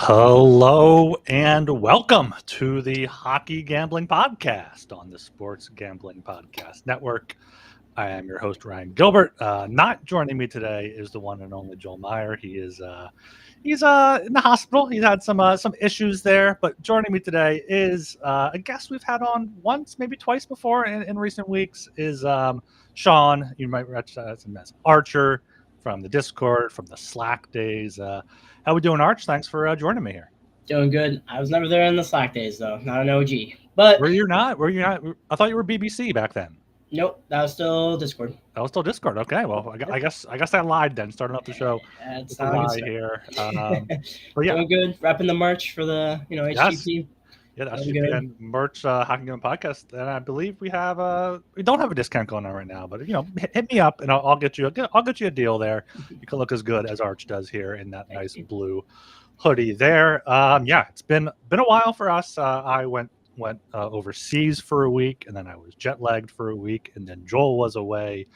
Hello and welcome to the Hockey Gambling Podcast on the Sports Gambling Podcast Network. I am your host, Ryan Gilbert. Not joining me today is the one and only Joel Meyer. He's in the hospital. He's had some issues there, but joining me today is a guest we've had on once, maybe twice before in recent weeks. Is Sean? You might recognize him as Archer from the Discord, from the Slack days. How we doing, Arch? Thanks for joining me here. Doing good. I was never there in the Slack days, though. Not an OG. But Were you not? I thought you were BBC back then. Nope, that was still Discord. That was still Discord. Okay, well, I guess I lied then. Starting up the show It's with a lie here. But yeah, doing good. Wrapping the merch for the HGP. Yeah, that's HGP merch Hockey Game Podcast, and I believe we don't have a discount going on right now, but hit me up and I'll get you a deal there. You can look as good as Arch does here in that nice blue hoodie there. It's been a while for us. I went overseas for a week, and then I was jet lagged for a week, and then Joel was away.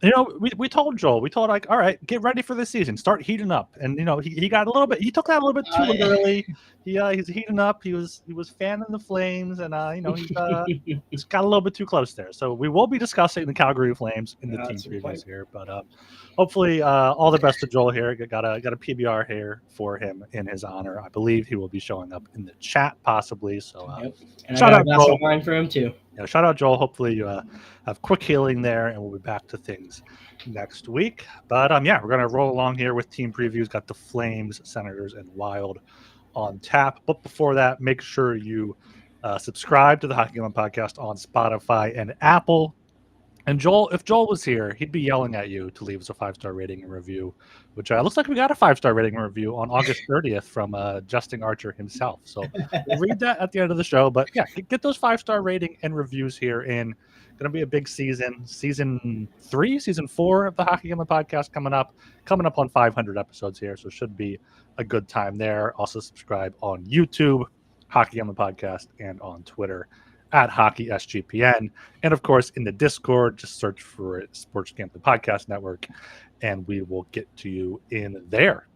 We told Joel, all right, get ready for the season, start heating up, and he got a little bit, he took that a little bit too early. He's heating up. He was fanning the flames, and he's got a little bit too close there. So we will be discussing the Calgary Flames in the team previews here, but hopefully all the best to Joel here. Got a PBR here for him in his honor. I believe he will be showing up in the chat possibly. So and shout out Joel. Wine for him too. Yeah, shout out Joel. Hopefully you have quick healing there, and we'll be back to things next week. But we're gonna roll along here with team previews. Got the Flames, Senators, and Wild on tap. But before that, make sure you subscribe to the Hockey Game Podcast on Spotify and Apple. And Joel, if Joel was here, he'd be yelling at you to leave us a 5-star rating and review, which looks like we got a 5-star rating and review on August 30th from Justin Archer himself. So we'll read that at the end of the show. But yeah, get those 5-star rating and reviews here in. Going to be a big season 3, season 4 of the Hockey Game Podcast coming up on 500 episodes here. So should be a good time there. Also subscribe on YouTube, Hockey Game Podcast, and on Twitter at HockeySGPN. And of course, in the Discord, just search for Sports Gambling Podcast Network, and we will get to you in there.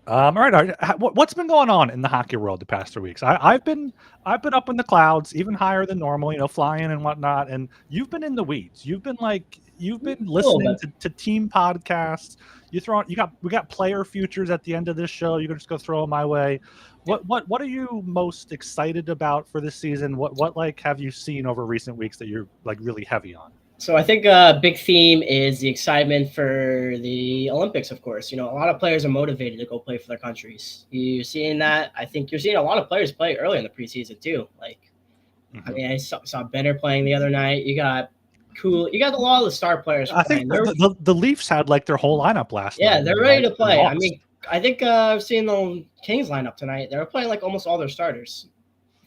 All right, what's been going on in the hockey world the past 3 weeks? I've been up in the clouds, even higher than normal, flying and whatnot. And you've been in the weeds. You've been listening to team podcasts. We got player futures at the end of this show. You can just go throw them my way. What are you most excited about for this season? What have you seen over recent weeks that you're really heavy on? So I think a big theme is the excitement for the Olympics, of course. A lot of players are motivated to go play for their countries. You're seeing that. I think you're seeing a lot of players play early in the preseason too. I saw Benner playing the other night. You got a lot of the star players. I think the Leafs had their whole lineup last night. Yeah, they're ready to play. I think I've seen the Kings lineup tonight. They were playing almost all their starters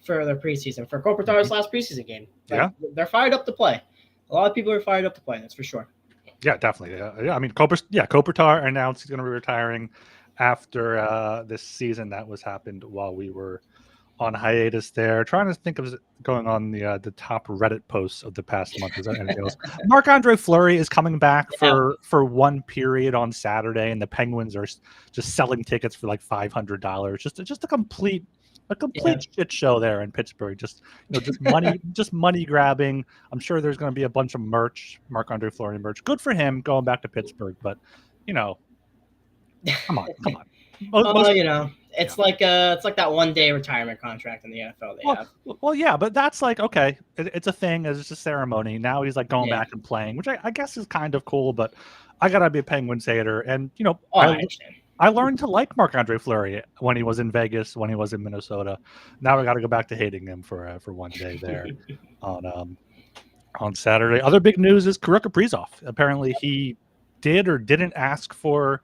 for their preseason, for Kopitar's last preseason game. They're fired up to play. A lot of people are fired up to play. That's for sure. Yeah, definitely. Kopitar announced he's going to be retiring after this season. That happened while we were on hiatus there. Trying to think of going on the top Reddit posts of the past month. Is that anything else? Marc-Andre Fleury is coming back for one period on Saturday, and the Penguins are just selling tickets for $500. Just a complete shit show there in Pittsburgh. Just money grabbing. I'm sure there's going to be a bunch of merch, Marc-Andre Fleury merch. Good for him going back to Pittsburgh, but come on. It's like that 1-day retirement contract in the NFL they have. Well, yeah, but that's okay. It's a thing. It's a ceremony. Now he's going back and playing, which I guess is kind of cool. But I gotta be a Penguins hater, and I understand. I learned to like Marc-Andre Fleury when he was in Vegas, when he was in Minnesota. Now I got to go back to hating him for 1 day there on Saturday. Other big news is Kirill Kaprizov. Apparently, he did or didn't ask for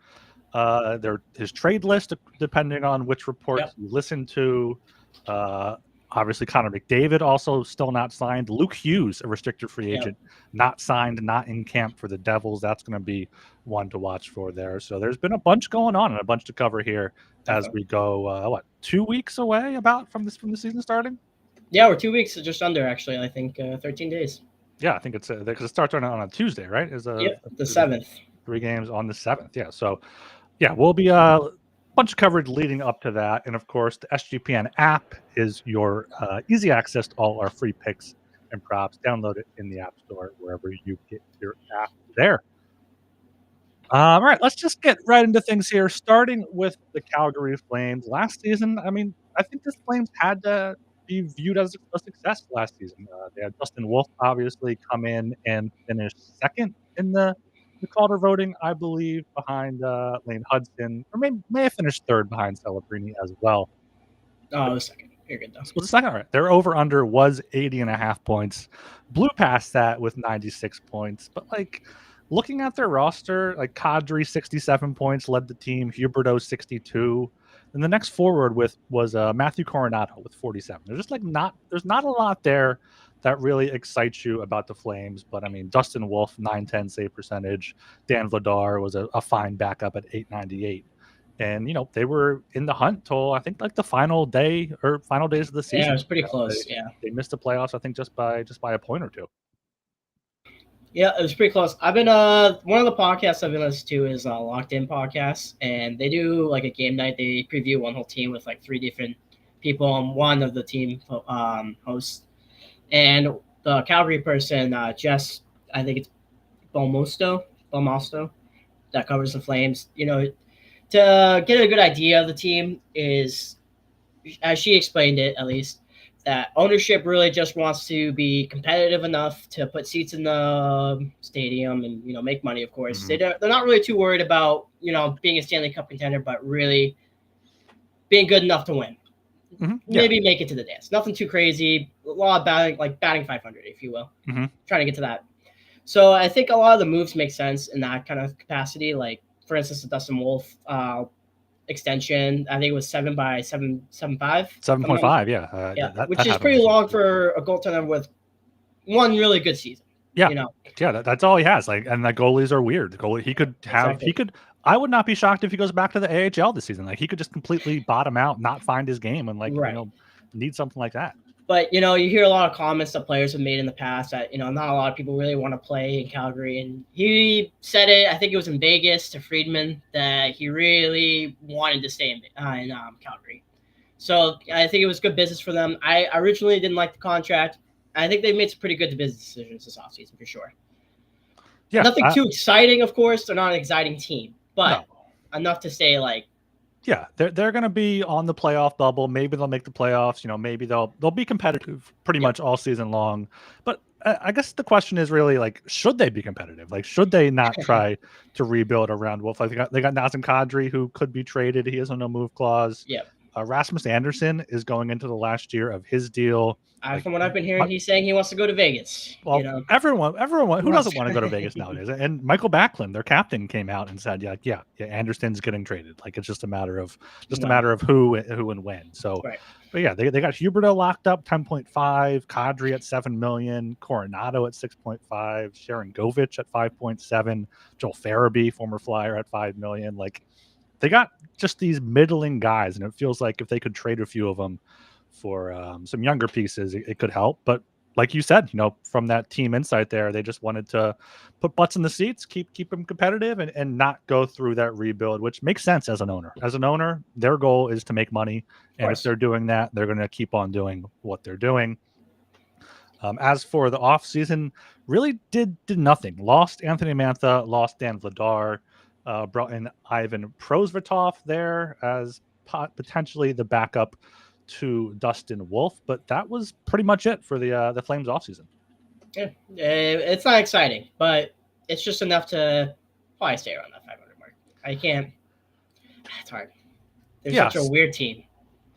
his trade list, depending on which reports you listen to. Obviously, Connor McDavid also still not signed. Luke Hughes, a restricted free agent, not signed, not in camp for the Devils. That's going to be one to watch for there. So there's been a bunch going on and a bunch to cover here as we go, 2 weeks away from the season starting? Yeah, we're 2 weeks, just under, actually. I think 13 days. Yeah, I think it's because it starts on a Tuesday, right? The 7th. 3 games on the 7th. Yeah. So, yeah, we'll be bunch of coverage leading up to that. And of course, the SGPN app is your easy access to all our free picks and props. Download it in the App Store, wherever you get your app there. All right, let's just get right into things here, starting with the Calgary Flames. Last season, I mean, I think this Flames had to be viewed as a success last season. They had Dustin Wolf obviously come in and finish second in the Calder voting, I believe, behind Lane Hudson, or may have finished third behind Celebrini as well. Oh, second. You're good though. Was the second, all right. Their over under was 80.5 points. Blew past that with 96 points. But like looking at their roster, like Kadri 67 points led the team, Huberdeau 62. And the next forward was Matthew Coronado with 47. There's not a lot there that really excites you about the Flames. But I mean, Dustin Wolf, 910 save percentage. Dan Vladar was a fine backup at 898. And they were in the hunt till I think like the final day or final days of the season. Yeah, it was pretty close. They missed the playoffs, I think, just by a point or two. Yeah, it was pretty close. I've been one of the podcasts I've been listening to is Locked In Podcast, and they do like a game night. They preview one whole team with like 3 different people on one of the team hosts. And the Calgary person, Jess, I think it's Balmosto, that covers the Flames. To get a good idea of the team is, as she explained it, at least, that ownership really just wants to be competitive enough to put seats in the stadium and make money. Of course, they're not really too worried about being a Stanley Cup contender, but really being good enough to win. Maybe make it to the dance. Nothing too crazy. A lot of batting 500, if you will. Trying to get to that. So I think a lot of the moves make sense in that kind of capacity. Like, for instance, the Dustin Wolf extension, I think it was 7 by 7.5. 7.5, yeah. Which is pretty long for a goaltender with one really good season. Yeah, that's all he has. Like, and the goalies are weird. The goalie, I would not be shocked if he goes back to the AHL this season. Like, he could just completely bottom out, not find his game, and need something like that. But you hear a lot of comments that players have made in the past that not a lot of people really want to play in Calgary, and he said it. I think it was in Vegas to Friedman that he really wanted to stay in Calgary. So I think it was good business for them. I originally didn't like the contract. I think they've made some pretty good business decisions this offseason for sure. Yeah, nothing too exciting, of course. They're not an exciting team, but enough to say like. Yeah, they're going to be on the playoff bubble. Maybe they'll make the playoffs. Maybe they'll be competitive pretty much all season long. But I guess the question is really like, should they be competitive? Like, should they not try to rebuild around Wolf? Like they got Nazem Kadri, who could be traded. He has a no move clause. Yeah. Rasmus Anderson is going into the last year of his deal. From what I've been hearing, he's saying he wants to go to Vegas. Well, everyone, who doesn't want to go to Vegas nowadays? And Michael Backlund, their captain, came out and said, yeah, Anderson's getting traded. Like, it's just a matter of who and when. So, But yeah, they got Huberdeau locked up 10.5, Kadri at $7 million, Coronado at 6.5, Sharon Govich at 5.7, Joel Farabee, former Flyer, at $5 million. Like, they got just these middling guys, and it feels like if they could trade a few of them for some younger pieces, it could help. But like you said, from that team insight there, they just wanted to put butts in the seats, keep them competitive, and not go through that rebuild, which makes sense as an owner. As an owner, their goal is to make money, and if they're doing that, they're going to keep on doing what they're doing. As for the offseason, really did nothing. Lost Anthony Mantha, lost Dan Vladar, brought in Ivan Prosvetov there as potentially the backup to Dustin Wolf, but that was pretty much it for the Flames offseason. Yeah, it's not exciting, but it's just enough to probably stay around that 500 mark. I can't. It's hard. They're such a weird team.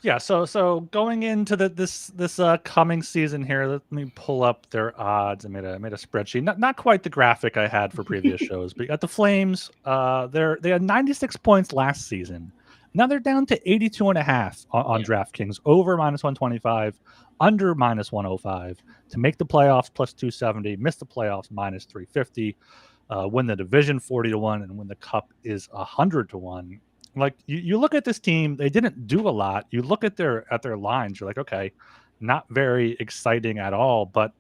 Yeah, so going into this coming season here, let me pull up their odds. I made a spreadsheet, not quite the graphic I had for previous shows, but at the Flames, they had 96 points last season. Now they're down to 82.5 on DraftKings, over -125, under -105 to make the playoffs +270, miss the playoffs -350, win the division 40-1, and win the cup is 100-1. Like you look at this team, they didn't do a lot. You look at their lines, you're like, okay, not very exciting at all, but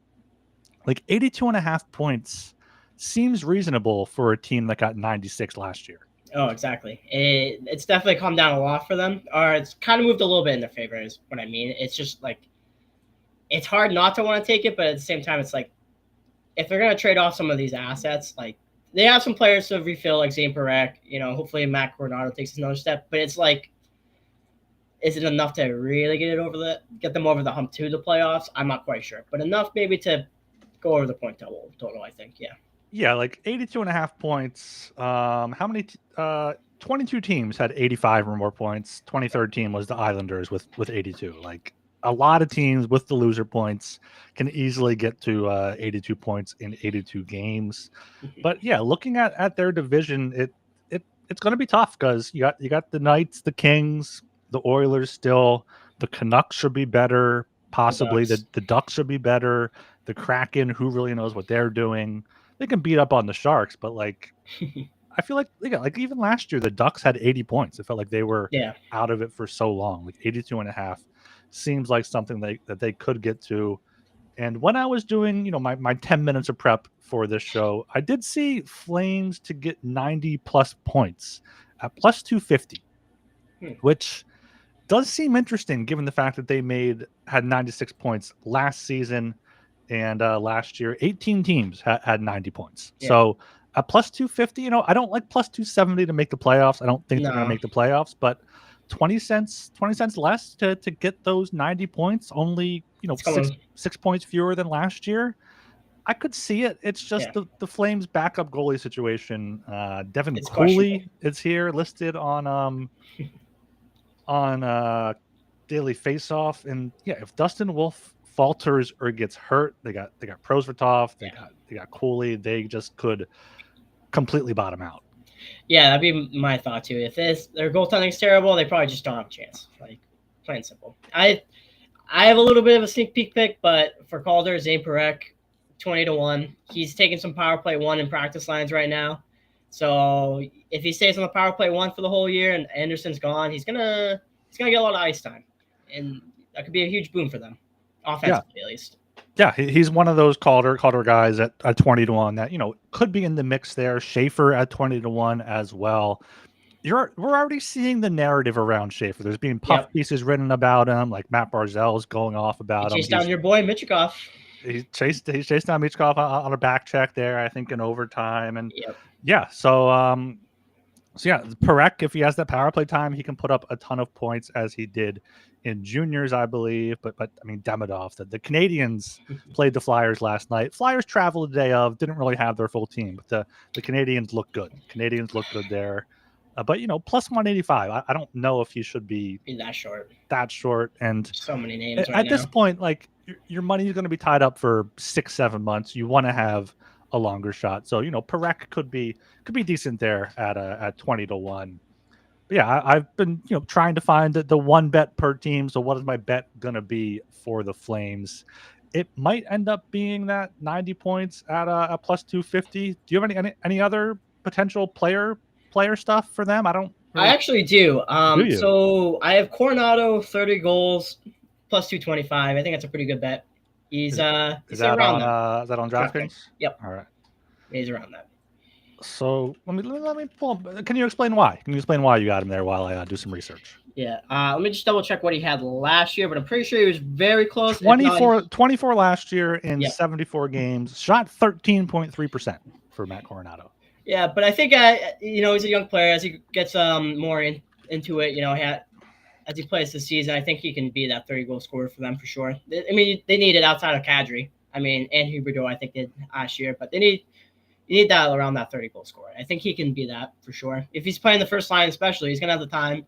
like 82.5 points seems reasonable for a team that got 96 last year. Oh, exactly. It's definitely calmed down a lot for them, or it's kind of moved a little bit in their favor. Is what I mean. It's just like it's hard not to want to take it, but at the same time, it's like if they're gonna trade off some of these assets, like they have some players to refill, like Zane Parekh. Hopefully Matt Coronado takes another step. But it's like, is it enough to really get them over the hump to the playoffs? I'm not quite sure, but enough maybe to go over the point total. I think, yeah. Yeah, like 82 and a half points. How many 22 teams had 85 or more points. 23rd team was the Islanders with 82. Like a lot of teams with the loser points can easily get to 82 points in 82 games. But yeah, looking at their division, it's going to be tough because you got the Knights, the Kings, the Oilers still. The Canucks should be better. Possibly the Ducks should be better. The Kraken, who really knows what they're doing? They can beat up on the Sharks, but like I feel like even last year the Ducks had 80 points. It felt like they were Yeah. out of it for so long. Like 82 and a half seems like something that they could get to. And when I was doing, my 10 minutes of prep for this show, I did see Flames to get 90 plus points at plus 250, which does seem interesting given the fact that they had 96 points last season, and last year 18 teams had 90 points. Yeah. So at plus 250, I don't like plus 270 to make the playoffs. I don't think they're going to make the playoffs, but 20 cents less to get those 90 points, only 6 points fewer than last year. I could see it. It's just the Flames backup goalie situation. Devin Cooley is here listed on Daily Faceoff, and yeah, if Dustin Wolf falters or gets hurt, they got Prosvetov, they got Cooley, they just could completely bottom out. Yeah, that'd be my thought too. If their goaltending's terrible, they probably just don't have a chance. Like plain and simple. I have a little bit of a sneak peek pick, but for Calder, Zane Parekh, 20-1. He's taking some power play 1 in practice lines right now. So if he stays on the power play 1 for the whole year and Anderson's gone, he's gonna get a lot of ice time, and that could be a huge boon for them, offensively at least. Yeah, he's one of those Calder guys at 20-1 that could be in the mix there. Schaefer at 20-1 as well. We're already seeing the narrative around Schaefer. There's being puff pieces written about him, like Matt Barzell's going off about him. Chased down your boy Michikov. He chased down Michikov on a back check there, I think, in overtime. And so Parekh, if he has that power play time, he can put up a ton of points as he did in juniors, I believe. But I mean, Demidov, the Canadians played the Flyers last night. Flyers traveled the day of, didn't really have their full team, but the Canadians look good. Canadians look good there. But plus 185, I don't know if he should be that short. And so many names at this point, like your money is going to be tied up for 6-7 months. You want to have a longer shot. So Parekh could be decent there at 20-1. But yeah, I've been trying to find the one bet per team. So what is my bet gonna be for the Flames? It might end up being that 90 points at a plus 250. Do you have any other potential player stuff for them? I actually do. So I have Coronado 30 goals plus 225. I think that's a pretty good bet. Is that on DraftKings? Yep. All right. He's around that. So let me pull up. Can you explain why? Can you explain why you got him there while I do some research? Yeah. Let me just double check what he had last year, but I'm pretty sure he was very close. 24 last year in 74 games. Shot 13.3% for Matt Coronado. Yeah, but I think he's a young player. As he gets more into it, as he plays this season, I think he can be that 30-goal scorer for them for sure. I mean, they need it outside of Kadri. I mean, and Huberdeau, I think, did last year, but you need that around that 30-goal scorer. I think he can be that for sure. If he's playing the first line, especially, he's gonna have the time.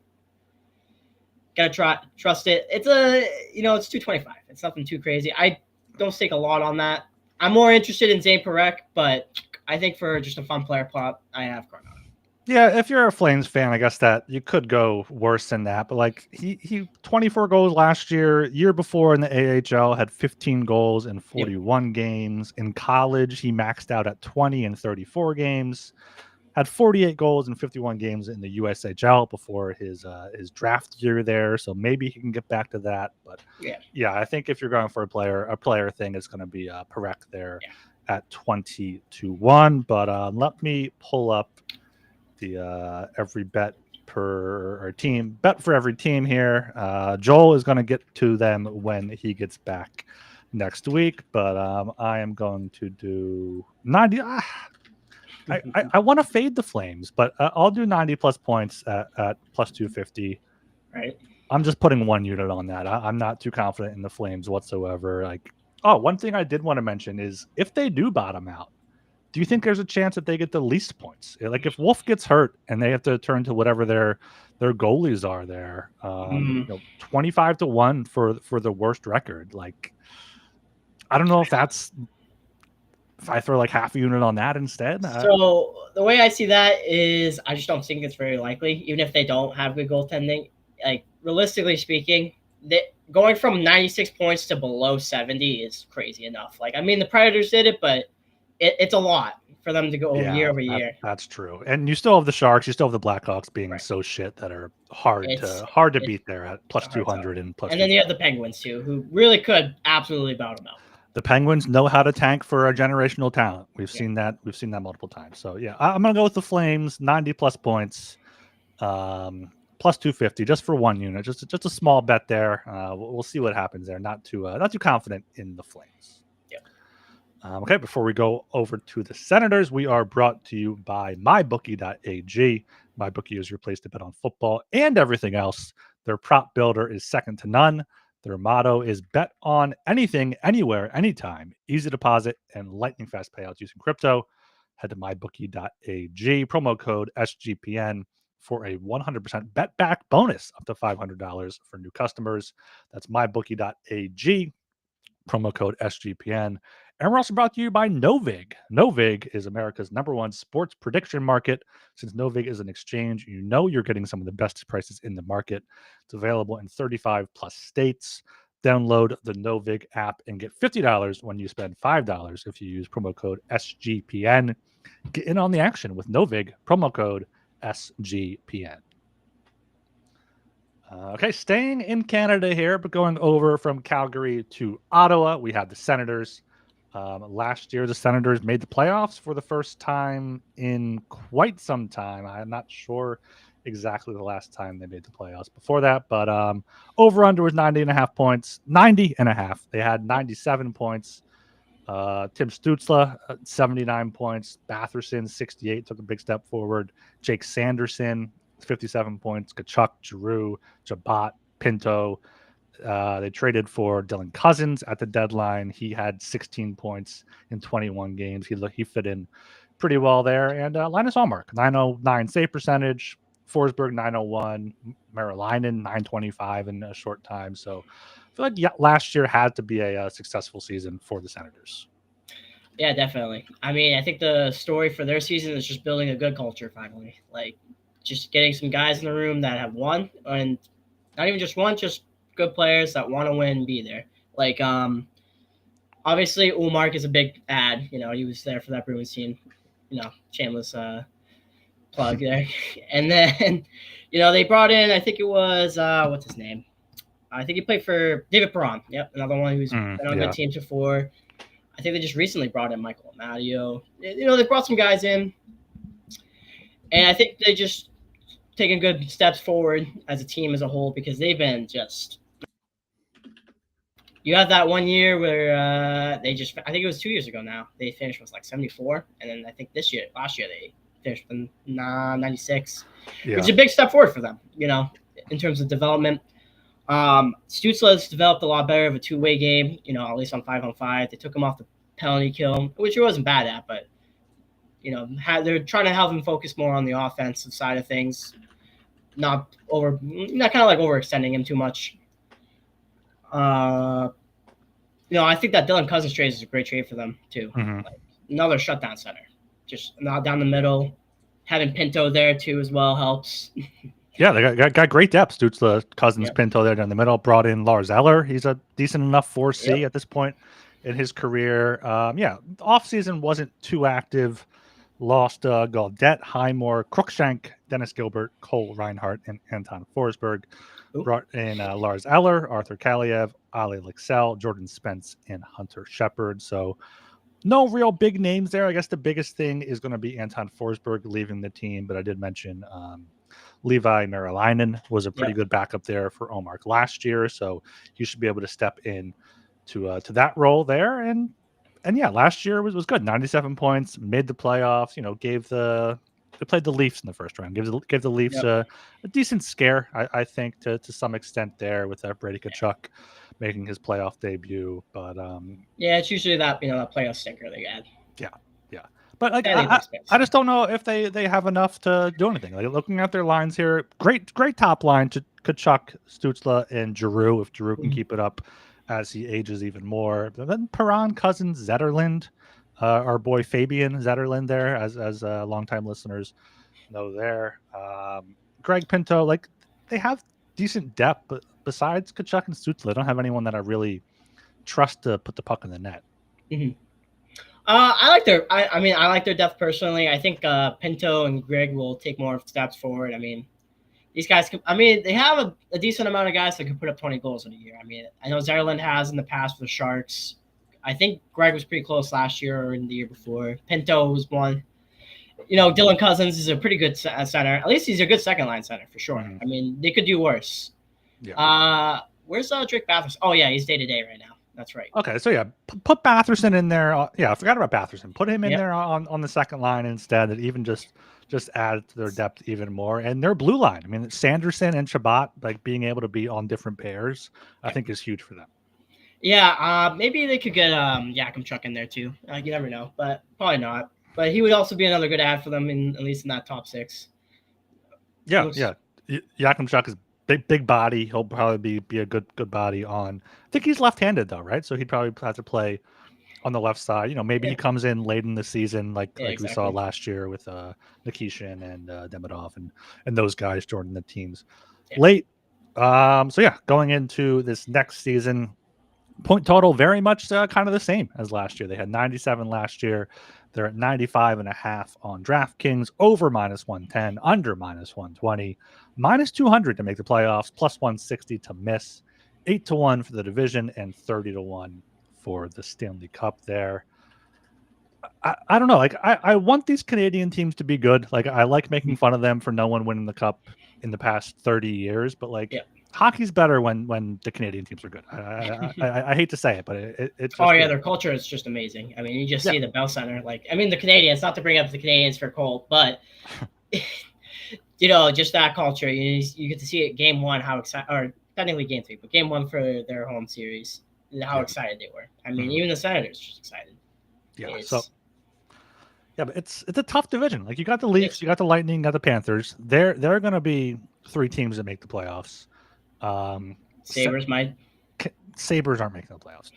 Gotta trust it. It's it's 225. It's nothing too crazy. I don't stake a lot on that. I'm more interested in Zane Parekh, but I think for just a fun player plot, I have Coronado. Yeah, if you're a Flames fan, I guess that you could go worse than that. But like he 24 goals last year. Year before in the AHL had 15 goals in 41 games. In college, he maxed out at 20 in 34 games. Had 48 goals in 51 games in the USHL before his draft year there. So maybe he can get back to that. But yeah, I think if you're going for a player thing, it's going to be Parekh there at 20-1. But let me pull up the every bet per or team bet for every team here. Joel is going to get to them when he gets back next week, but I am going to do 90. I want to fade the Flames, but I'll do 90 plus points at plus 250. Right. I'm just putting 1 unit on that. I'm not too confident in the Flames whatsoever. Like, oh, one thing I did want to mention is if they do bottom out, do you think there's a chance that they get the least points? Like if Wolf gets hurt and they have to turn to whatever their goalies are there, 25-1 for the worst record. Like, I don't know if that's if I throw like half a unit on that instead. So the way I see that is, I just don't think it's very likely, even if they don't have good goaltending. Like realistically speaking, going from 96 points to below 70 is crazy enough. Like, I mean, the Predators did it, but it's a lot for them to go year over year. That's true. And you still have the Sharks, you still have the Blackhawks being Right. so shit that are hard to beat there at plus 200 and plus. And then you have the Penguins too, who really could absolutely bottom out. The Penguins know how to tank for a generational talent. We've seen that. We've seen that multiple times. So yeah, I'm gonna go with the Flames, 90 plus points, plus 250, just for 1 unit. Just a small bet there. We'll see what happens there. Not too confident in the Flames. Yeah. Okay, before we go over to the Senators, we are brought to you by mybookie.ag. MyBookie is your place to bet on football and everything else. Their prop builder is second to none. Their motto is bet on anything, anywhere, anytime. Easy deposit and lightning fast payouts using crypto. Head to mybookie.ag, promo code SGPN for a 100% bet back bonus up to $500 for new customers. That's mybookie.ag, promo code SGPN. And we're also brought to you by Novig. Novig is America's #1 sports prediction market. Since Novig is an exchange, you know you're getting some of the best prices in the market. It's available in 35 plus states. Download the Novig app and get $50 when you spend $5 if you use promo code SGPN. Get in on the action with Novig, promo code SGPN. Okay, staying in Canada here, but going over from Calgary to Ottawa, we have the Senators. Last year, the Senators made the playoffs for the first time in quite some time. I'm not sure exactly the last time they made the playoffs before that, but over under was 90.5 points. 90.5. They had 97 points. Tim Stützle, 79 points. Batherson, 68, took a big step forward. Jake Sanderson, 57 points. Kachuk, Giroux, Jabot, Pinto. They traded for Dylan Cousins at the deadline. He had 16 points in 21 games. He fit in pretty well there. And Linus Ullmark, 909 save percentage. Forsberg, 901. Marilainen, 925 in a short time. So I feel like last year had to be a successful season for the Senators. Yeah, definitely. I mean, I think the story for their season is just building a good culture finally. Like, just getting some guys in the room that have won, and not even just one, just good players that want to win and be there. Like, obviously, Ullmark is a big ad. You know, he was there for that Bruins team. You know, shameless plug there. And then, you know, they brought in, I think it was, what's his name? I think he played for David Perron. Yep, another one who's been on good teams before. I think they just recently brought in Michael Amadio. You know, they brought some guys in. And I think they just taken good steps forward as a team as a whole, because they've been just – you have that 1 year where they just – I think it was 2 years ago now. They finished with like 74. And then I think last year, they finished with 96. Yeah. Which is a big step forward for them, you know, in terms of development. Stützle has developed a lot better of a two-way game, you know, at least on 5-on-5. They took him off the penalty kill, which he wasn't bad at, but, you know, they're trying to have him focus more on the offensive side of things, not kind of like overextending him too much. You know, I think that Dylan Cousins trade is a great trade for them too. Mm-hmm. Like, another shutdown center, just not down the middle. Having Pinto there too as well helps. Yeah, they got great depth. Stützle, Cousins, Pinto there down the middle. Brought in Lars Eller. He's a decent enough 4C at this point in his career. The offseason wasn't too active. Lost Gaudette, Highmore, Cruikshank, Dennis Gilbert, Cole Reinhardt, and Anton Forsberg. Brought in Lars Eller, Arthur Kaliev, Ali Lexell, Jordan Spence, and Hunter Shepard. So no real big names there. I guess the biggest thing is going to be Anton Forsberg leaving the team, but I did mention Levi Merilainen was a pretty Yep. good backup there for Omark last year, so he should be able to step in to that role there. And yeah, last year was good. 97 points, made the playoffs. They played the Leafs in the first round. Give the Leafs Yep. a decent scare, I think, to some extent there with Brady Tkachuk making his playoff debut. But Yeah, it's usually that that playoff stinker they get. yeah, yeah. But like I think that's I fixed. just don't know if they have enough to do anything. Like looking at their lines here, great top line to Kachuk, Stutzla, and Giroux. If Giroux can keep it up as he ages even more, but then Perron, Cousins, Zetterland, our boy Fabian Zetterland there, as longtime listeners know there. Greg Pinto, like they have decent depth, but besides Kachuk and Stutzla, they don't have anyone that I really trust to put the puck in the net. Mm-hmm. I like their. I mean, I like their depth personally. I think Pinto and Greg will take more steps forward. I mean, these guys. I mean, they have a decent amount of guys that can put up 20 goals in a year. I mean, I know Zetterland has in the past for the Sharks. I think Greg was pretty close last year or in the year before. Pinto was one. Dylan Cousins is a pretty good center. At least he's a good second line center for sure. Mm-hmm. I mean, they could do worse. Yeah. Where's Drake Bathurst? Oh yeah, he's day to day right now. That's right. Okay, so yeah, put Batherson in there. Yeah, I forgot about Batherson. Put him in there on the second line instead, and even just add to their depth even more. And their blue line. I mean, Sanderson and Shabbat, like being able to be on different pairs, I think is huge for them. Yeah, maybe they could get Yakimchuk in there too. You never know, but probably not. But he would also be another good ad for them, at least in that top six. Yeah. Yakimchuk is big body. He'll probably be a good body on. I think he's left-handed though, right? So he'd probably have to play on the left side. Maybe he comes in late in the season, like exactly. we saw last year with Nikishin and Demidov and those guys joining the teams late. So yeah, going into this next season, point total very much kind of the same as last year. They had 97 last year. They're at 95.5 on DraftKings, over -110, under -120, -200 to make the playoffs, +160 to miss, 8-1 for the division, and 30-1 for the Stanley Cup there. I don't know. Like I want these Canadian teams to be good. Like I like making fun of them for no one winning the cup in the past 30 years, but hockey's better when the Canadian teams are good. I hate to say it, but it's their culture is just amazing. I mean, you just see the Bell Center. Like, I mean, the Canadians. Not to bring up the Canadians for Colt, but just that culture. You get to see it game one how excited, or technically game three, but game one for their home series. How excited they were. I mean, even the Senators just excited. But it's a tough division. Like you got the Leafs, you got the Lightning, you got the Panthers. They're going to be three teams that make the playoffs. Sabres might. Sabres aren't making the playoffs.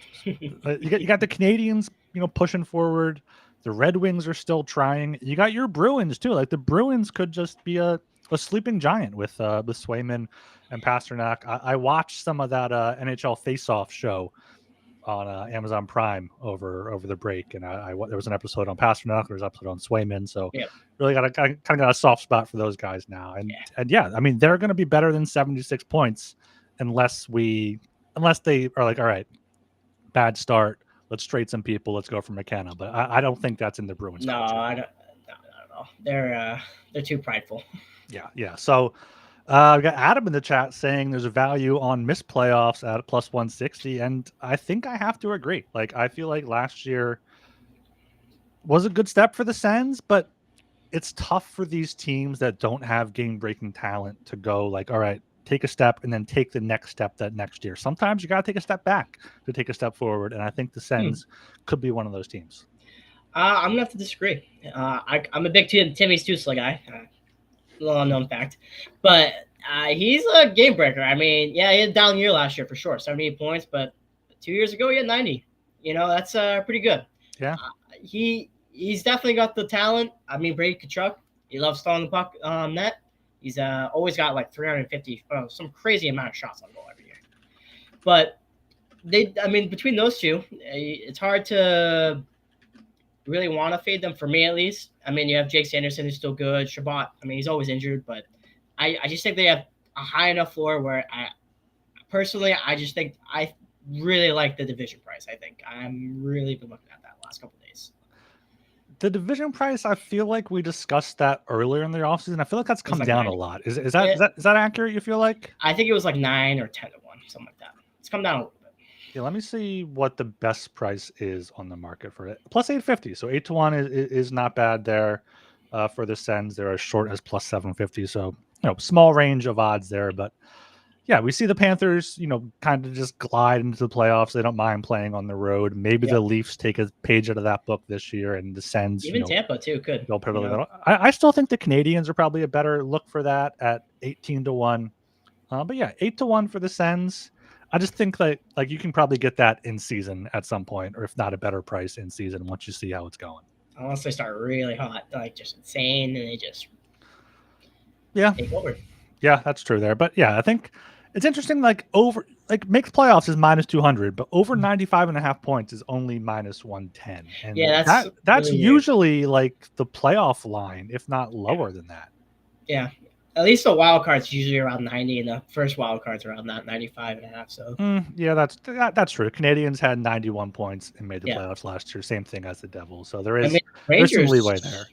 you got the Canadians, pushing forward. The Red Wings are still trying. You got your Bruins too. Like the Bruins could just be a sleeping giant with Swayman and Pasternak. I watched some of that NHL Face-Off show on Amazon Prime over the break, and there was an episode on Pasternak, there was an episode on Swayman, so really kind of got a soft spot for those guys now, and I mean they're going to be better than 76 points unless they are like, all right, bad start, let's trade some people, let's go for McKenna, but I don't think that's in the Bruins. No, I don't. No. They're too prideful. Yeah. So. We got Adam in the chat saying there's a value on missed playoffs at +160, and I think I have to agree. Like I feel like last year was a good step for the Sens, but it's tough for these teams that don't have game-breaking talent to go like, all right, take a step and then take the next step that next year. Sometimes you got to take a step back to take a step forward, and I think the Sens could be one of those teams. I'm gonna have to disagree. I'm a big Timmy Stutzla guy. Little unknown fact, but he's a game breaker. I mean, he had a down year last year for sure, 78 points, but 2 years ago he had 90. That's pretty good. Yeah, he's definitely got the talent. I mean, Brady Tkachuk, he loves throwing the puck net. He's always got like 350, some crazy amount of shots on goal every year. But between those two, it's hard to really want to fade them, for me at least. I mean, you have Jake Sanderson who's still good. Shabbat, I mean, he's always injured, but I just think they have a high enough floor where I just think I really like the division price. I think I'm really been looking at that a last couple of days. The division price, I feel like we discussed that earlier in the offseason. I feel like that's come like down 90. a lot. Is that accurate, you feel like? I think it was like 9 or 10 to 1, something like that. It's come down a little bit. Yeah, let me see what the best price is on the market for it. Plus 850. So 8 to 1 is not bad there for the Sens. They're as short as plus 750. So, small range of odds there. But yeah, we see the Panthers, kind of just glide into the playoffs. They don't mind playing on the road. Maybe the Leafs take a page out of that book this year, and the Sens, even Tampa too could. They'll put it I still think the Canadians are probably a better look for that at 18 to 1. But yeah, 8 to 1 for the Sens. I just think that you can probably get that in season at some point, or if not a better price in season once you see how it's going. Unless they start really hot, like just insane, and they just take over. Yeah, that's true there. But yeah, I think it's interesting. Makes playoffs is minus 200, but over 95.5 points is only minus 110. And that's really usually like the playoff line, if not lower than that. Yeah. At least the wild card's usually around 90, and the first wild card's around that 95.5. So yeah, that's true. Canadians had 91 points and made the playoffs last year. Same thing as the Devils. So there's some leeway there.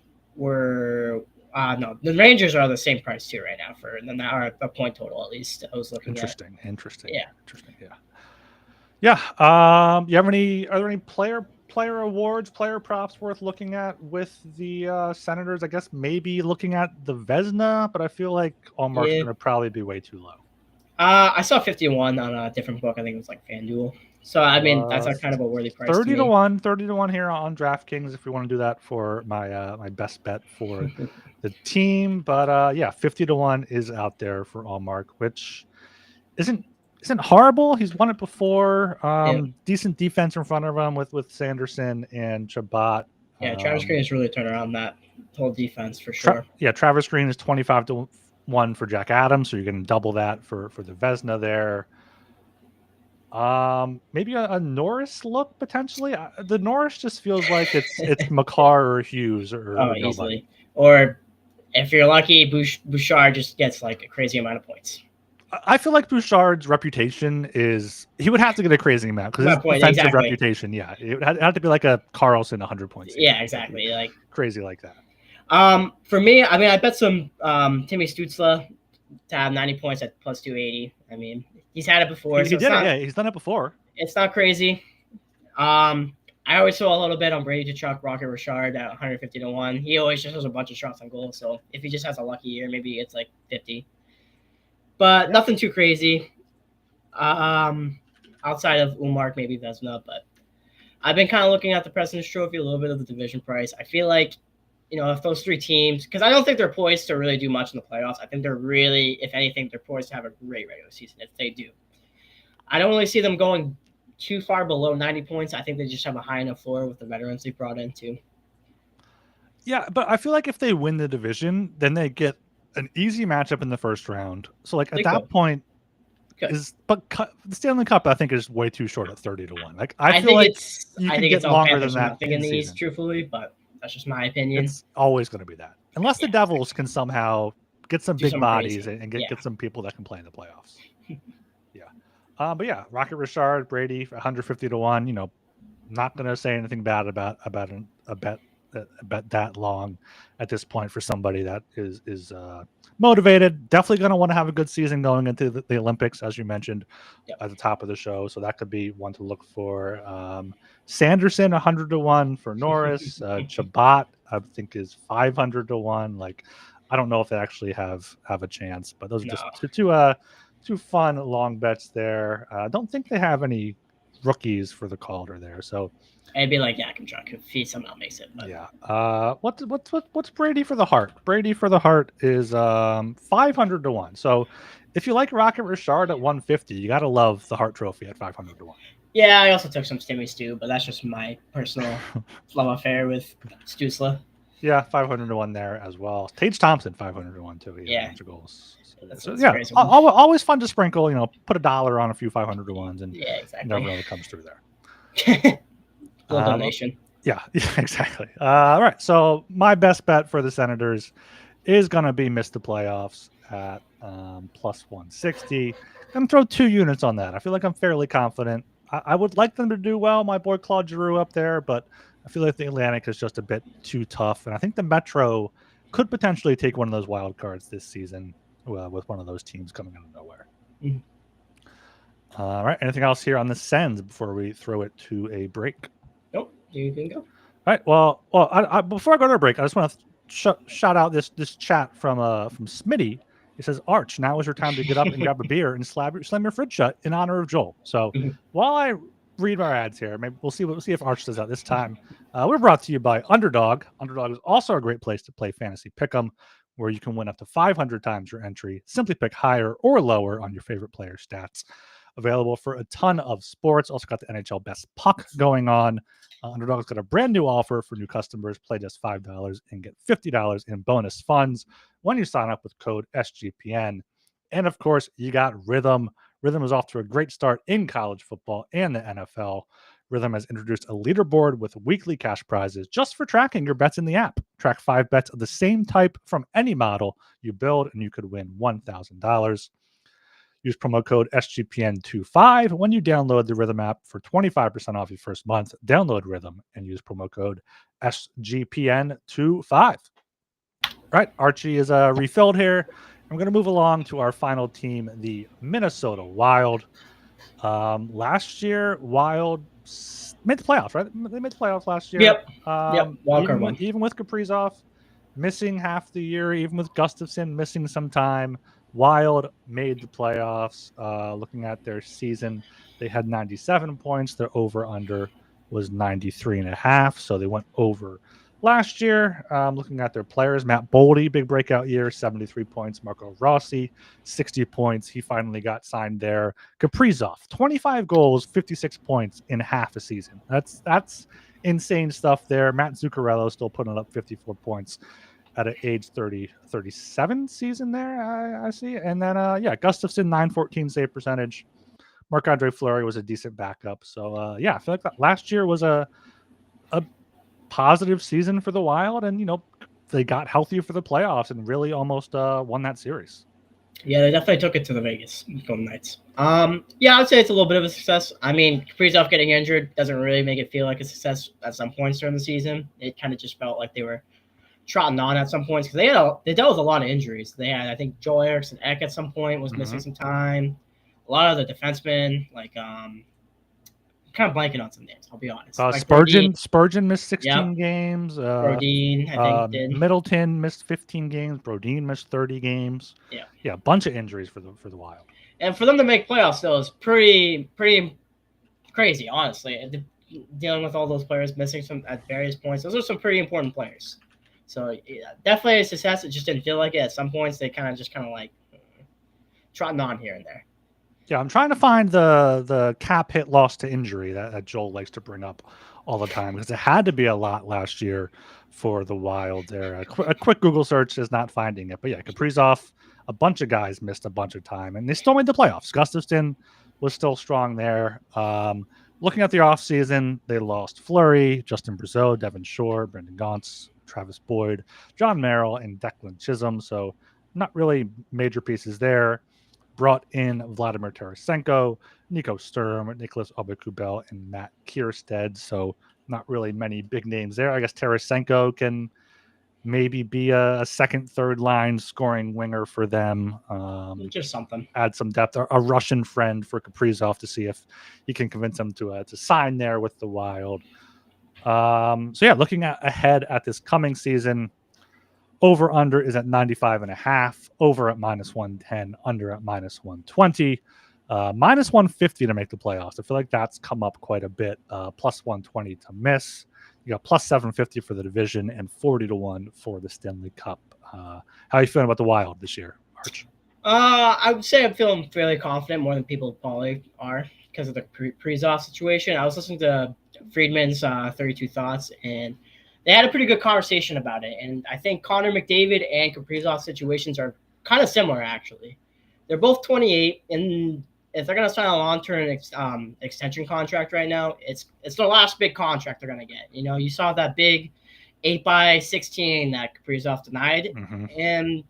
No, the Rangers are the same price too right now for a point total at least. I was looking Interesting. Yeah. Interesting. Yeah. Are there any player awards, player props worth looking at with the Senators? I guess maybe looking at the Vezina, but I feel like Allmark's going to probably be way too low. I saw 51 on a different book. I think it was like FanDuel. So I mean, that's kind of a worthy price. 30 to 1 here on DraftKings if we want to do that for my my best bet for the team. But yeah, 50 to 1 is out there for Allmark, which isn't horrible. He's won it before. Decent defense in front of him with Sanderson and Chabot. Yeah, Travis Green has really turned around that whole defense for sure. Travis Green is 25 to 1 for Jack Adams, so you're going to double that for the Vezina there. Maybe a Norris look potentially. The Norris just feels like it's Makar or Hughes or easily. Or if you're lucky, Bouchard just gets like a crazy amount of points. I feel like Bouchard's reputation he would have to get a crazy amount because his defensive reputation. Yeah, it would have to be like a Carlson 100 points. Yeah, exactly. Like crazy like that. For me, I mean, I bet some Timmy Stützle to have 90 points at plus 280. I mean, he's had it before. He did it. Yeah, he's done it before. It's not crazy. I always saw a little bit on Brady Tkachuk, Rocket Richard at 150 to 1. He always just has a bunch of shots on goal. So if he just has a lucky year, maybe it's like 50. But nothing too crazy. Outside of Ullmark, maybe Vezina. But I've been kind of looking at the President's Trophy, a little bit of the division price. I feel like, if those three teams, because I don't think they're poised to really do much in the playoffs. I think they're really, if anything, they're poised to have a great regular season if they do. I don't really see them going too far below 90 points. I think they just have a high enough floor with the veterans they brought in too. Yeah, but I feel like if they win the division, then they get an easy matchup in the first round. So at that point, the Stanley Cup I think is way too short at 30 to 1. Like I feel like you can get longer than that in the East, truthfully, but that's just my opinion. It's always going to be that, unless the Devils can somehow get some big bodies and get some people that can play in the playoffs. But yeah, Rocket Richard, Brady, 150 to 1. Not going to say anything bad about a bet that long at this point for somebody that is motivated. Definitely going to want to have a good season going into the Olympics, as you mentioned at the top of the show. So that could be one to look for. Sanderson 100 to 1 for Norris. Chabot I think is 500 to 1. Like I don't know if they actually have a chance, but those are just two fun long bets there. I don't think they have any rookies for the Calder there, so it'd be like Yakimchuk if he somehow makes it. But. Yeah. What's Brady for the Hart? Brady for the Hart is 500 to 1. So if you like Rocket Richard at 150, you gotta love the Hart Trophy at 500 to 1. Yeah, I also took some Timmy Stu, but that's just my personal love affair with Stützle. Yeah, 500 to 1 there as well. Tage Thompson 500 to 1 too. He had a bunch of goals. So always fun to sprinkle. Put $1 on a few 500 to 1s, and exactly. Never know what comes through there. Little donation. Yeah, exactly. All right. So my best bet for the Senators is going to be miss the playoffs at plus 160. I'm going to throw 2 units on that. I feel like I'm fairly confident. I would like them to do well. My boy Claude Giroux up there, but I feel like the Atlantic is just a bit too tough, and I think the Metro could potentially take one of those wild cards this season with one of those teams coming out of nowhere. Mm-hmm. All right. Anything else here on the Sens before we throw it to a break? Nope. You can go. All right. Well, before I go to a break, I just want to shout out this chat from Smitty. He says, "Arch, now is your time to get up and grab a beer and slam your fridge shut in honor of Joel." So while I read our ads here, maybe we'll see if Arch does that this time. We're brought to you by Underdog. Underdog is also a great place to play fantasy pick'em, where you can win up to 500 times your entry. Simply pick higher or lower on your favorite player stats. Available for a ton of sports. Also got the NHL Best Puck going on. Underdog's got a brand new offer for new customers. Play just $5 and get $50 in bonus funds when you sign up with code SGPN. And of course, you got Rhythm. Rhythm is off to a great start in college football and the NFL. Rhythm has introduced a leaderboard with weekly cash prizes just for tracking your bets in the app. Track 5 bets of the same type from any model you build, and you could win $1,000. Use promo code SGPN25 when you download the Rhythm app for 25% off your first month. Download Rhythm and use promo code SGPN25. All right, Archie is refilled here. I'm going to move along to our final team, the Minnesota Wild. Last year, Wild made the playoffs, right? They made the playoffs last year. Yep. Even with Kaprizov missing half the year, even with Gustafsson missing some time, Wild made the playoffs. Looking at their season, they had 97 points. Their over-under was 93.5, so they went over last year. Looking at their players, Matt Boldy, big breakout year, 73 points. Marco Rossi, 60 points. He finally got signed there. Kaprizov, 25 goals, 56 points in half a season. That's insane stuff there. Matt Zuccarello still putting up 54 points at an age 37 season there, I see. And then, Gustafsson, 914 save percentage. Marc-Andre Fleury was a decent backup. So, I feel like that last year was a positive season for the Wild. And, they got healthy for the playoffs and really almost won that series. Yeah, they definitely took it to the Vegas Golden Knights. I would say it's a little bit of a success. I mean, Kaprizov getting injured doesn't really make it feel like a success at some points during the season. It kind of just felt like they were trotting on at some points because they dealt with a lot of injuries. They had, I think, Joel Eriksson Ek at some point was missing some time. A lot of the defensemen, like kind of blanking on some names, I'll be honest. Like Spurgeon missed 16 games. Brodin, I think, did. Middleton missed 15 games. Brodin missed 30 games. Yeah, a bunch of injuries for the Wild. And for them to make playoffs still is pretty crazy, honestly. Dealing with all those players missing some at various points, those are some pretty important players. So definitely a success. It just didn't feel like it. At some points, they kind of like trotting on here and there. Yeah, I'm trying to find the cap hit loss to injury that Joel likes to bring up all the time because it had to be a lot last year for the Wild there. A quick Google search is not finding it. But yeah, Kaprizov, a bunch of guys missed a bunch of time, and they still made the playoffs. Gustafsson was still strong there. Looking at the offseason, they lost Fleury, Justin Brazeau, Devin Shore, Brendan Gaunce, Travis Boyd, John Merrill, and Declan Chisholm. So not really major pieces there. Brought in Vladimir Tarasenko, Nico Sturm, Nicholas Aubé-Kubel, and Matt Kierstead. So not really many big names there. I guess Tarasenko can maybe be a second, third line scoring winger for them. Just something. Add some depth. A Russian friend for Kaprizov to see if he can convince him to sign there with the Wild. Looking ahead at this coming season, over under is at 95.5, over at -110, under at -120, -150 to make the playoffs. I feel like that's come up quite a bit. +120 to miss. You got +750 for the division and 40-1 for the Stanley Cup. How are you feeling about the Wild this year, Arch? I would say I'm feeling fairly confident, more than people probably are, because of the Kaprizov situation. I was listening to Friedman's 32 Thoughts, and they had a pretty good conversation about it. And I think Connor McDavid and Kaprizov situations are kind of similar, actually. They're both 28, and if they're going to sign a long-term extension contract right now, it's their last big contract they're going to get. You saw that big 8x16 that Kaprizov denied. Mm-hmm. And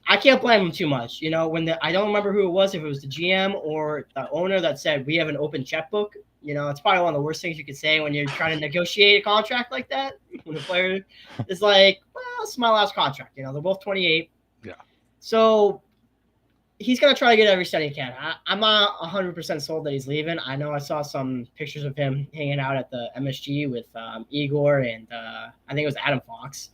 I can't blame him too much. You know, I don't remember who it was, if it was the GM or the owner that said we have an open checkbook. You know, it's probably one of the worst things you could say when you're trying to negotiate a contract like that. When the player is like, well, it's my last contract. You know, they're both 28. Yeah. So he's going to try to get every cent he can. I'm not 100% sold that he's leaving. I know I saw some pictures of him hanging out at the MSG with Igor and I think it was Adam Fox.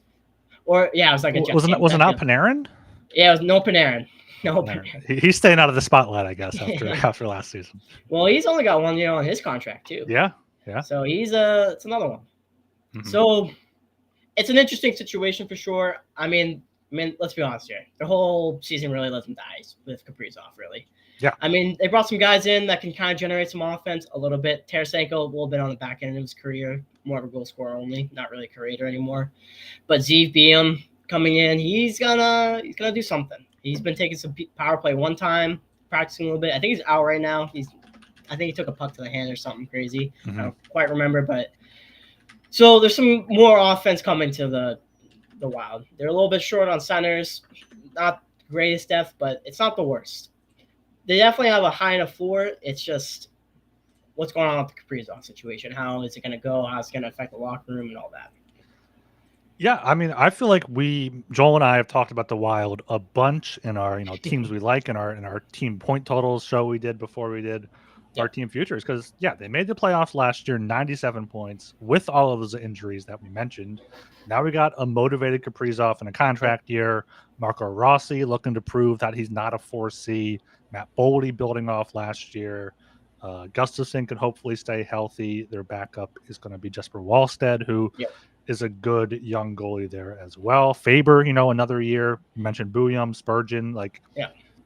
Or, yeah, it was like a Jets game. Wasn't out Panarin? Yeah, it was no Panarin. No Panarin. He's staying out of the spotlight, I guess, after last season. Well, he's only got 1 year on his contract, too. Yeah. So it's another one. Mm-hmm. So it's an interesting situation for sure. I mean, let's be honest here. The whole season really lives and dies with Kaprizov, really. Yeah. I mean, they brought some guys in that can kind of generate some offense a little bit. Tarasenko, a little bit on the back end of his career, more of a goal scorer only, not really a creator anymore. But Zeev Beam coming in, he's gonna do something. He's been taking some power play one time, practicing a little bit. I think he's out right now. I think he took a puck to the hand or something crazy. Mm-hmm. I don't quite remember, but so there's some more offense coming to the Wild. They're a little bit short on centers, not the greatest depth, but it's not the worst. They definitely have a high enough floor. It's just what's going on with the Kaprizov situation. How is it going to go? How it's going to affect the locker room and all that. Yeah, I mean, I feel like Joel and I have talked about the Wild a bunch in our teams we like in our team point totals show we did before we did our team futures, because they made the playoffs last year, 97 points with all of those injuries that we mentioned. Now we got a motivated Kaprizov in a contract year. Marco Rossi looking to prove that he's not a 4C. Matt Boldy building off last year. Gustafsson can hopefully stay healthy. Their backup is going to be Jesper Wallstedt, who is a good young goalie there as well. Faber, another year. You mentioned Bouillon, Spurgeon,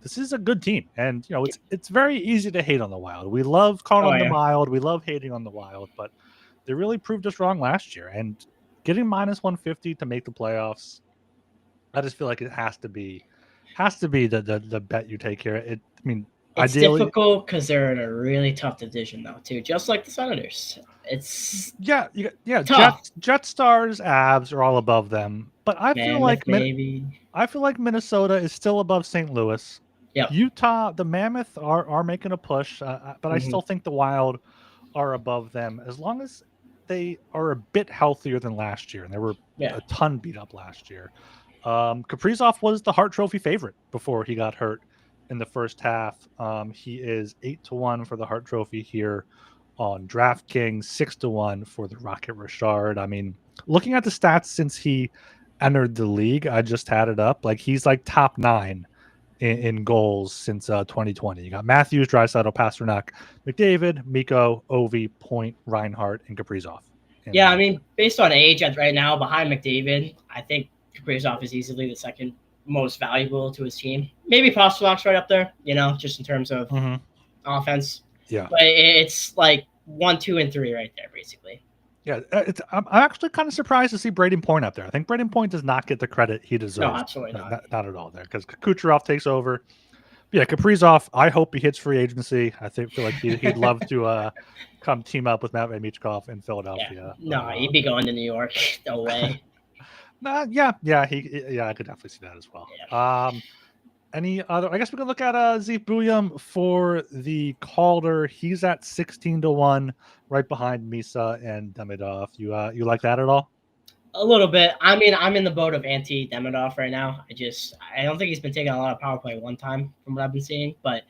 this is a good team, and it's very easy to hate on the Wild. We love calling them Wild, we love hating on the Wild, but they really proved us wrong last year. And getting minus 150 to make the playoffs, I just feel like it has to be the bet you take here. It's ideally difficult because they're in a really tough division though, too. Just like the Senators, it's tough. Jet Stars, Avs are all above them, but I feel like Minnesota is still above St. Louis. Yep. Utah, the Mammoth are making a push, but I still think the Wild are above them as long as they are a bit healthier than last year, and they were a ton beat up last year. Kaprizov was the Hart Trophy favorite before he got hurt in the first half. He is 8-1 for the Hart Trophy here on DraftKings, 6-1 for the Rocket Richard. I mean, looking at the stats since he entered the league, I just had it up. He's top 9 in goals since 2020. You got Matthews, Draisaitl, Pasternak, McDavid, Mikko, Ovi, Point, Reinhart, and Kaprizov. I mean, based on age right now, behind McDavid, I think Kaprizov is easily the second most valuable to his team. Maybe Pasternak's right up there, just in terms of offense. Yeah. But it's 1, 2, and 3 right there, basically. Yeah, I'm actually kind of surprised to see Braden Point up there. I think Braden Point does not get the credit he deserves. No, absolutely not at all there, because Kucherov takes over. But yeah, Kaprizov, I hope he hits free agency. I feel like he'd love to come team up with Matvei Michkov in Philadelphia. Yeah. No, he'd be going to New York. No way. I could definitely see that as well. Yeah. Any other? I guess we can look at Zeev Bouillon for the Calder. He's at 16-1, right behind Misa and Demidov. You like that at all? A little bit. I mean, I'm in the boat of anti-Demidov right now. I don't think he's been taking a lot of power play one time from what I've been seeing, but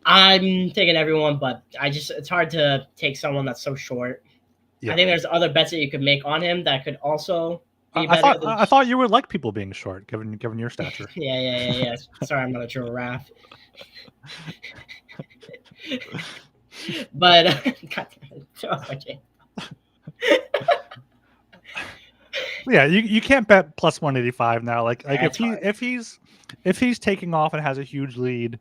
I'm taking everyone. But it's hard to take someone that's so short. Yeah. I think there's other bets that you could make on him that could also. I thought you would like people being short, given your stature. Yeah. Sorry, I'm not a giraffe. But yeah, you can't bet plus 185 now. If he's taking off and has a huge lead,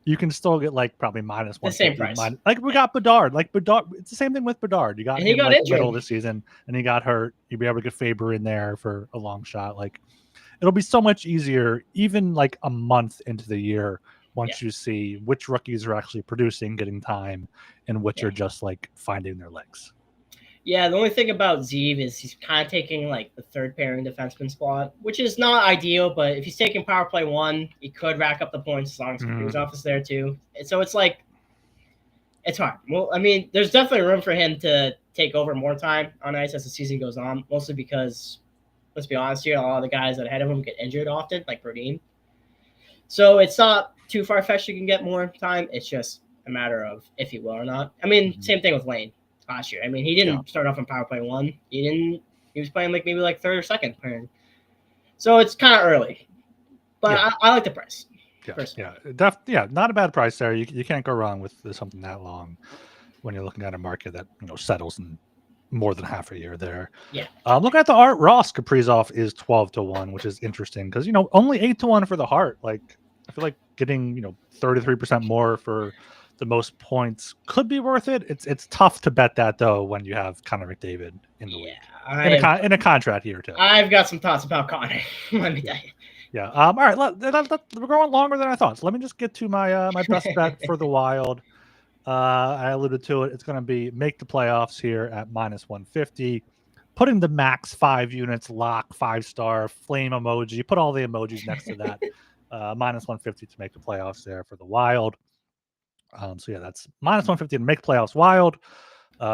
you can still get probably minus 150. The same price. We got Bedard. Bedard, it's the same thing with Bedard. You got him middle of the season, and he got hurt. You'll be able to get Faber in there for a long shot. It'll be so much easier, even a month into the year, once you see which rookies are actually producing, getting time, and which are just finding their legs. Yeah, the only thing about Zeev is he's kind of taking like the third pairing defenseman spot, which is not ideal. But if he's taking power play 1, he could rack up the points as long as Kaprizov is there too. And so it's like it's hard. Well, I mean, there's definitely room for him to take over more time on ice as the season goes on, mostly because let's be honest here, a lot of the guys that ahead of him get injured often, like Brodin. So it's not too far fetched. You can get more time. It's just a matter of if he will or not. I mean, same thing with Lane last year. I mean, he didn't start off in power play 1. He was playing like maybe like third or second pairing. So it's kind of early, but I like the price. Not a bad price there. You can't go wrong with something that long when you're looking at a market that settles in more than half a year there. Yeah. Looking at the Art Ross, Kaprizov is 12-1, which is interesting because only 8-1 for the Hart. Like I feel like getting 33% more for the most points could be worth it. It's tough to bet that though when you have Connor McDavid in the league in a contract year too. I've got some thoughts about Connor. Let me tell you. Yeah. All right. We're going longer than I thought. So let me just get to my my best bet for the Wild. I alluded to it. It's going to be make the playoffs here at -150. Putting the max 5 units, lock, 5-star, flame emoji. Put all the emojis next to that. -150 to make the playoffs there for the Wild. So yeah, that's -150 to make playoffs Wild.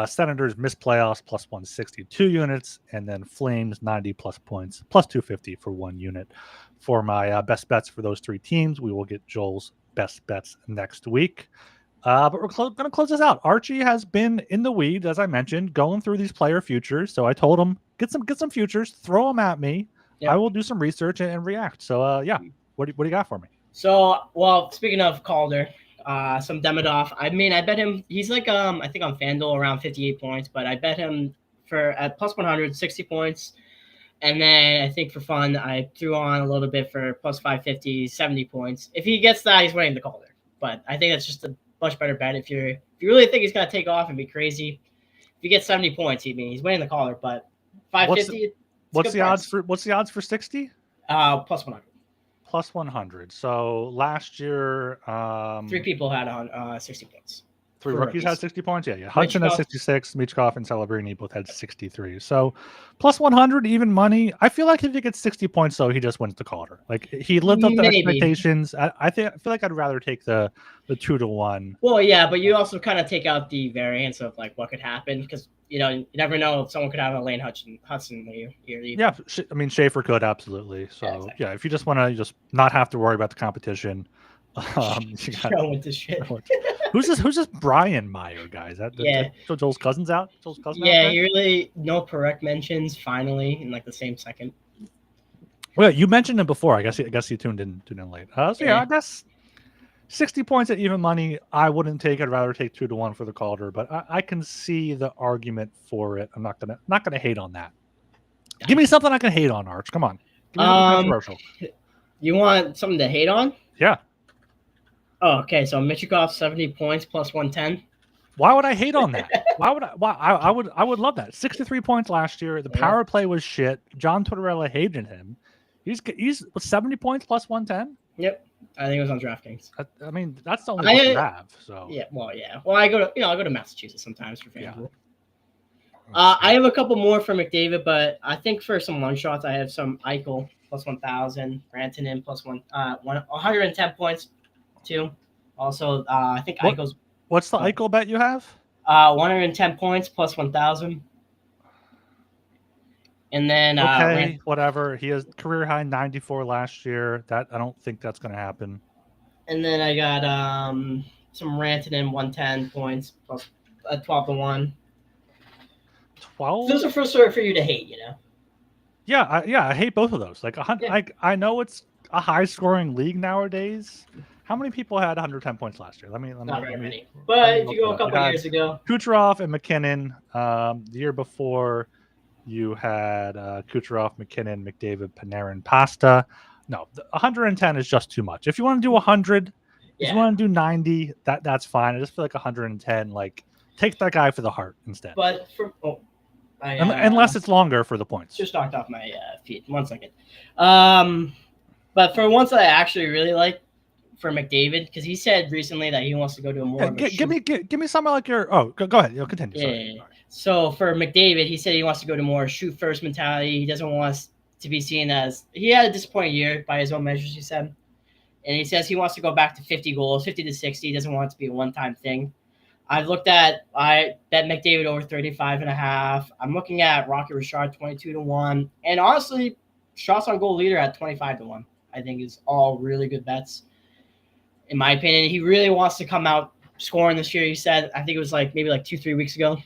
Senators miss playoffs +162 units, and then Flames 90 plus points +250 for 1 unit. For my best bets for those 3 teams, we will get Joel's best bets next week. But we're going to close this out. Archie has been in the weeds, as I mentioned, going through these player futures. So I told him get some futures, throw them at me. Yep. I will do some research and react. So yeah, what do you got for me? So speaking of Calder. Some Demidov. I mean, I bet him. He's like I think on FanDuel around 58 points, but I bet him at +100, 60 points, and then I think for fun I threw on a little bit for +550, 70 points. If he gets that, he's winning the Calder. But I think that's just a much better bet. If you really think he's gonna take off and be crazy, if you get 70 points, he's winning the Collar. But 550. What's the odds for 60? +100. +100. So last year, 3 people had on 60 points. 3 rookies had 60 points. Yeah. Hudson had 66. Michkov and Celebrini both had 63. So +100, even money. I feel like if he gets 60 points, though, he just wins the Calder. Like he lived up to expectations. I feel like I'd rather take the 2-1. Well, yeah, but you also kind of take out the variance of like what could happen because you never know if someone could have a Lane Hudson year. Yeah, I mean Schaefer could absolutely. So yeah, exactly. If you just want to just not have to worry about the competition. With this shit. Who's this Brian Meyer guy? Is that Joel's cousin's out? Joel's cousin? Yeah, he really no correct mentions finally in like the same second. Well, you mentioned him before. I guess he tuned in late. So yeah, I guess 60 points at even money. I wouldn't take. I'd rather take 2-1 for the Calder, but I can see the argument for it. I'm not gonna hate on that. Give me something I can hate on, Arch. Come on. Give me controversial. You want something to hate on? Yeah. Oh, okay. So Michikov 70 points +110. Why would I hate on that? I would love that. 63 points last year. The power play was shit. John Tortorella hated him. He's 70 points +110. Yep. I think it was on DraftKings. I mean, that's the only one you have. So yeah. Well, I go to Massachusetts sometimes for FanDuel. I have a couple more for McDavid, but I think for some one shots, I have some Eichel +1,000, Rantanen +110 points too. Also, I think Eichel's. What's the Eichel bet you have? 110 points +1,000. And then whatever. He has career high 94 last year. That I don't think that's going to happen. And then I got some Rantanen 110 points +12-1. 12. Those are for you to hate, Yeah, I hate both of those. Like I know it's a high scoring league nowadays. How many people had 110 points last year? Let me. Not very many. But if you go a couple years ago, Kucherov and McKinnon. The year before, you had Kucherov, McKinnon, McDavid, Panarin, Pasta. No, 110 is just too much. If you want to do 100, if you want to do 90, that's fine. I just feel like 110. Like take that guy for the Hart instead. But unless it's longer for the points. Just knocked off my feed. 1 second. But for ones that I actually really like. For McDavid, because he said recently that he wants to go to a more. Give me some like your. Oh, go ahead. You'll continue. Yeah. So for McDavid, he said he wants to go to more shoot first mentality. He doesn't want us to be seen as he had a disappointing year by his own measures. He said, and he says he wants to go back to 50 goals, 50 to 60. He doesn't want it to be a one-time thing. I bet McDavid over 35.5. I'm looking at Rocket Richard 22-1, and honestly, shots on goal leader at 25-1. I think is all really good bets. In my opinion, he really wants to come out scoring this year. He said, I think it was maybe 2-3 weeks ago.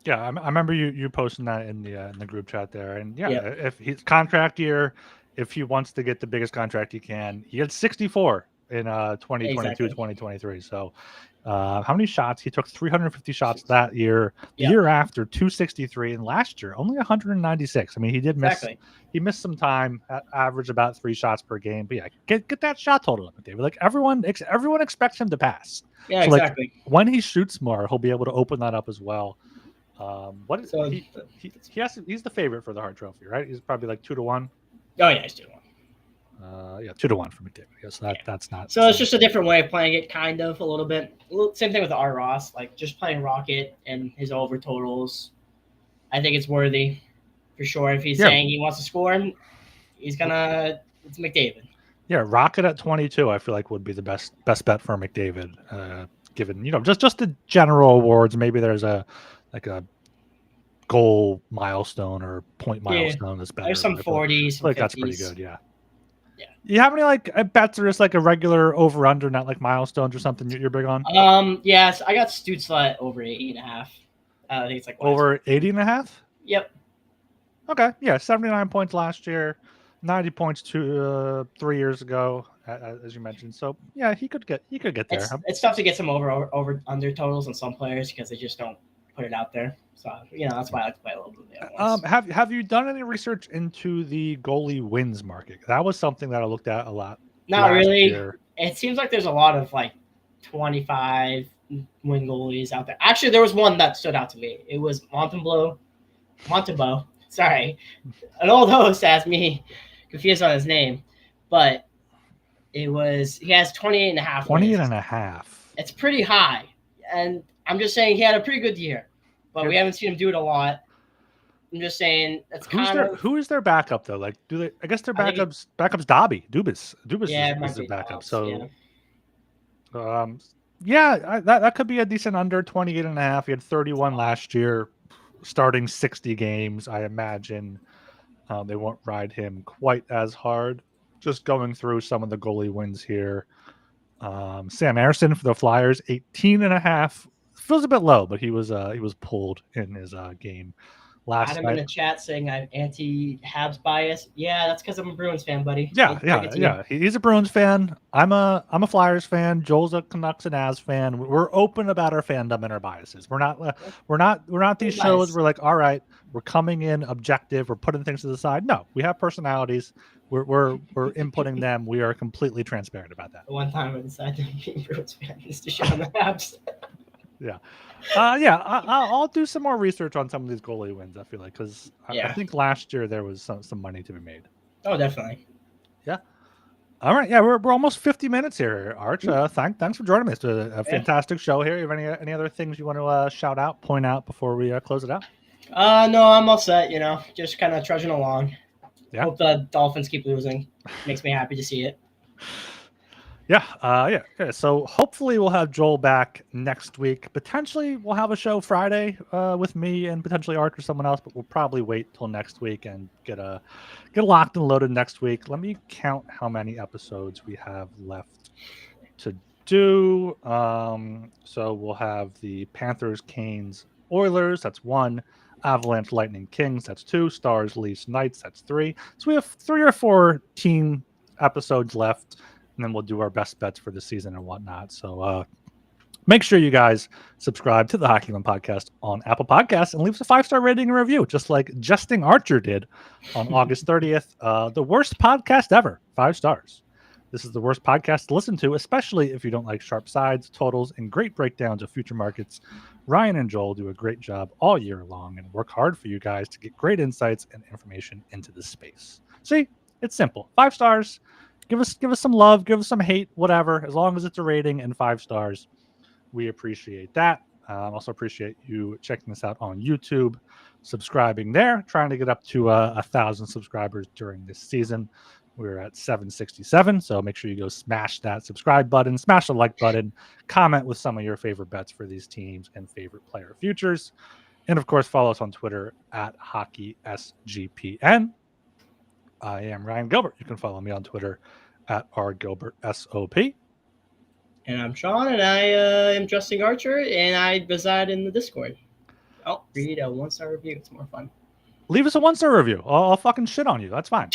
Yeah, I remember you posting that in the group chat there, and yeah, Yep. if he's contract year, if he wants to get the biggest contract he can, he had 64 in 2022, Exactly. 2023. So, how many shots? He took 350 shots that year. The Yep. year after, 263, and last year only 196. I mean, he did miss. Exactly. He missed some time. Average about 3 shots per game. But yeah, get that shot total up, David. Like everyone expects him to pass. Yeah, So exactly. when he shoots more, he'll be able to open that up as well. What is So he he's the favorite for the Hart Trophy, right? He's probably like 2-1. oh yeah, he's 2-1. Yeah, 2-1 for McDavid. Yes, that's not. So it's just a different way of playing it, kind of a little bit. Same thing with the Art Ross, like just playing Rocket and his over totals. I think it's worthy for sure. If he's saying he wants to score, he's gonna. It's McDavid. Yeah, Rocket at 22, I feel like would be the best bet for McDavid. Given just the general awards, maybe there's a goal milestone or point milestone that's better. There's some 40s. Like that's pretty good. Yeah. Yeah. You have any bets or just a regular over under, not like milestones or something you're big on? Yes, I got Stutzla over 80.5. I think it's over 80.5. Yep. Okay. Yeah, 79 points last year, 90 points 3 years ago, as you mentioned. So yeah, he could get there. It's tough to get some over under totals on some players because they just don't put it out there. So that's why I like to play a little bit. Have you done any research into the goalie wins market? That was something that I looked at a lot. Not really. Year. It seems like there's a lot of 25 win goalies out there. Actually, there was one that stood out to me. It was Montebo. Sorry, an old host has me confused on his name, but he has 28.5. 28.5. It's pretty high, and I'm just saying he had a pretty good year, but we haven't seen him do it a lot. I'm just saying that's who is their backup though? Do they? I guess their backup's Dobby. Dubas is their backup. So, that could be a decent under 28.5. He had 31 last year, starting 60 games. I imagine they won't ride him quite as hard. Just going through some of the goalie wins here. Sam Ersson for the Flyers, 18.5. Feels a bit low, but he was pulled in his game last night. In the chat saying I'm anti-Habs bias. Yeah, that's because I'm a Bruins fan, buddy. Yeah. He's a Bruins fan. I'm a Flyers fan. Joel's a Canucks and Avs fan. We're open about our fandom and our biases. We're not these shows. We're like, all right, we're coming in objective. We're putting things to the side. No, we have personalities. We're inputting them. We are completely transparent about that. The one time I decided to be a Bruins fan is to show on the Habs. Yeah. I'll do some more research on some of these goalie wins. I feel like because I think last year there was some money to be made. Oh, definitely. Yeah. All right. Yeah, we're almost 50 minutes here, Arch. Thanks for joining me. It's a fantastic show here. You have any other things you want to shout out, point out before we close it out? No, I'm all set. Just kind of trudging along. Yeah. Hope the Dolphins keep losing. Makes me happy to see it. Yeah. So hopefully we'll have Joel back next week. Potentially we'll have a show Friday with me and potentially Art or someone else, but we'll probably wait till next week and get locked and loaded next week. Let me count how many episodes we have left to do. So we'll have the Panthers, Canes, Oilers. That's 1. Avalanche, Lightning, Kings. That's 2. Stars, Leafs, Knights. That's 3. So we have 3 or 4 team episodes left. And then we'll do our best bets for the season and whatnot. So make sure you guys subscribe to the Hockey One Podcast on Apple Podcasts and leave us a 5-star rating and review, just like Jesting Archer did on August 30th. The worst podcast ever, 5 stars. This is the worst podcast to listen to, especially if you don't like sharp sides, totals, and great breakdowns of future markets. Ryan and Joel do a great job all year long and work hard for you guys to get great insights and information into this space. See, it's simple. 5 stars. Give us some love, give us some hate, whatever. As long as it's a rating and 5 stars, we appreciate that. Also appreciate you checking this out on YouTube, subscribing there, trying to get up to 1,000 subscribers during this season. We're at 767, so make sure you go smash that subscribe button, smash the like button, comment with some of your favorite bets for these teams and favorite player futures. And of course, follow us on Twitter at HockeySGPN. I am Ryan Gilbert. You can follow me on Twitter at RGilbertSOP. And I'm Sean, and I am Justin Archer, and I reside in the Discord. Oh, read a 1-star review. It's more fun. Leave us a 1-star review. I'll fucking shit on you. That's fine.